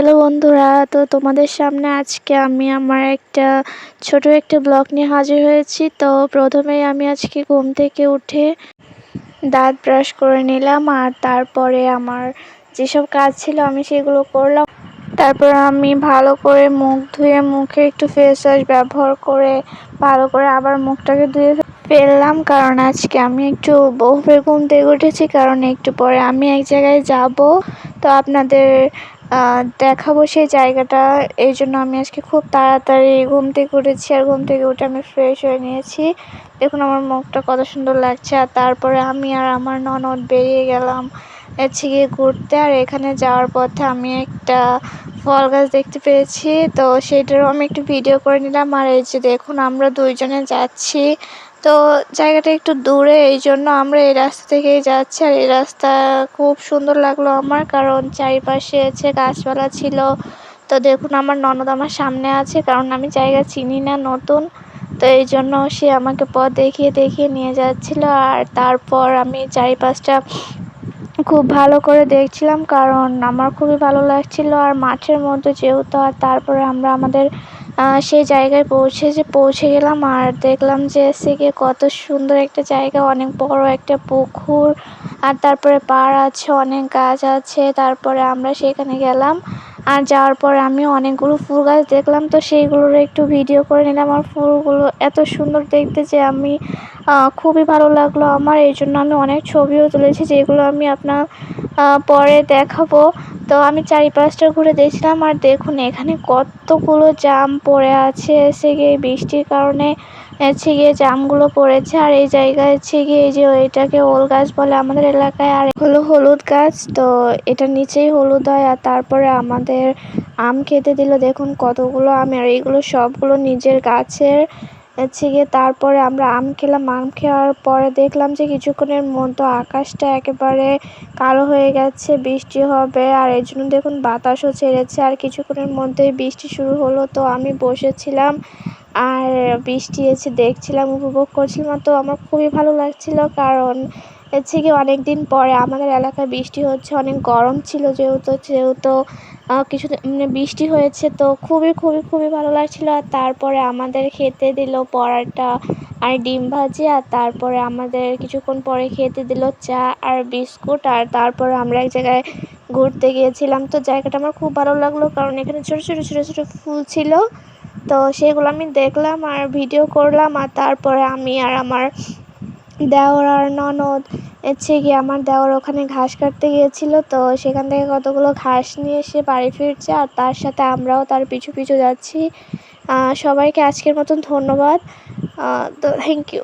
Hello বন্ধুরা, তো তোমাদের সামনে আজকে আমি আমার ছোট একটা ব্লগ নিয়ে হাজির হয়েছি। তো প্রথমেই আমি আজকে ঘুম থেকে উঠে দাঁত ব্রাশ করে নিলাম, আর তারপরে আমার যেসব কাজ ছিল আমি সেগুলো করলাম। তারপর আমি ভালো করে মুখ ধুয়ে মুখে একটু ফেস ওয়াশ ব্যবহার করে ভালো করে আবার মুখটাকে ধুয়ে ফেললাম, কারণ আজকে আমি একটু বহুবার ঘুম থেকে উঠেছি, কারণ একটু পরে আমি এক জায়গায় যাব। তো আপনাদের দেখাবো সেই জায়গাটা। এই জন্য আমি আজকে খুব তাড়াতাড়ি ঘুম থেকে উঠেছি, আর ঘুম থেকে উঠে আমি ফ্রেশ হয়ে নিয়েছি। দেখুন আমার মুখটা কত সুন্দর লাগছে। আর তারপরে আমি আর আমার ননদ বেরিয়ে গেলাম হচ্ছে গিয়ে ঘুরতে। আর এখানে যাওয়ার পথে আমি একটা ফল গাছ দেখতে পেয়েছি, তো সেটারও আমি একটু ভিডিও করে নিলাম। আর এই যে দেখুন আমরা দুইজনে যাচ্ছি, তো জায়গাটা একটু দূরে, এই জন্য আমরা এই রাস্তা থেকেই যাচ্ছি। আর এই রাস্তা খুব সুন্দর লাগলো আমার, কারণ চারিপাশে গাছপালা ছিল। তো দেখুন আমার ননদ আমার সামনে আছে, কারণ আমি জায়গা চিনি না, নতুন। তো এই জন্য সে আমাকে পথ দেখিয়ে দেখিয়ে নিয়ে যাচ্ছিল। আর তারপর আমি চারিপাশটা খুব ভালো করে দেখছিলাম, কারণ আমার খুবই ভালো লাগছিল। আর মাঠের মধ্যে যেহেতু, আর তারপরে আমরা আমাদের সেই জায়গায় পৌঁছে গেলাম। আর দেখলাম যে গিয়ে কত সুন্দর একটা জায়গা, অনেক বড় একটা পুকুর, আর তারপরে পাড় আছে, অনেক গাছ আছে। তারপরে আমরা সেখানে গেলাম, আর যাওয়ার পরে আমি অনেকগুলো ফুল গাছ দেখলাম, তো সেইগুলোর একটু ভিডিও করে নিলাম। আর ফুলগুলো এত সুন্দর দেখতে যে আমি খুবই ভালো লাগলো আমার, এই জন্য আমি অনেক ছবিও তুলেছি, যেগুলো আমি আপনার পরে দেখাবো। তো আমি চারিপাশটা ঘুরে দেখছিলাম। আর দেখুন এখানে কতগুলো জাম পড়ে আছে, গিয়ে বৃষ্টির কারণে গিয়ে জামগুলো পড়েছে। আর এই জায়গায় গিয়ে এই যে এটাকে ওল গাছ বলে আমাদের এলাকায়, আর হলো হলুদ গাছ। তো এটার নিচেই হলুদ হয়। আর তারপরে আমাদের আম খেতে দিল, দেখুন কতগুলো আম, আর এইগুলো সবগুলো নিজের গাছের গিয়ে। তারপরে আমরা আম খেলাম, আম খাওয়ার পরে দেখলাম যে কিছুক্ষণের মধ্যে আকাশটা একেবারে কালো হয়ে গেছে, বৃষ্টি হবে। আর এর জন্য দেখুন বাতাসও ছেড়েছে, আর কিছুক্ষণের মধ্যেই বৃষ্টি শুরু হলো। তো আমি বসেছিলাম আর বৃষ্টি দেখছিলাম, উপভোগ করছিলাম। তো আমার খুবই ভালো লাগছিল, কারণ গিয়ে অনেকদিন পরে আমাদের এলাকায় বৃষ্টি হচ্ছে। অনেক গরম ছিল যেহেতু কিছু বৃষ্টি হয়েছে, তো খুবই খুবই খুবই ভালো লাগছিল। আর তারপরে আমাদের খেতে দিল পরাটা আর ডিম ভাজি, আর তারপরে আমাদের কিছুক্ষণ পরে খেতে দিল চা আর বিস্কুট। আর তারপরে আমরা এক জায়গায় ঘুরতে গিয়েছিলাম, তো জায়গাটা আমার খুব ভালো লাগলো, কারণ এখানে ছোট ছোট ছোট ছোট ফুল ছিল। তো সেগুলো আমি দেখলাম আর ভিডিও করলাম। আর তারপরে আমি আর আমার দেওর আর ননদ গিয়ে, আমার দেওর ওখানে ঘাস কাটতে গিয়েছিল, তো সেখান থেকে কতগুলো ঘাস নিয়ে এসে বাড়ি ফিরছে, আর তার সাথে আমরাও তার পিছু পিছু যাচ্ছি। সবাইকে আজকের মতন ধন্যবাদ। তো থ্যাংক ইউ।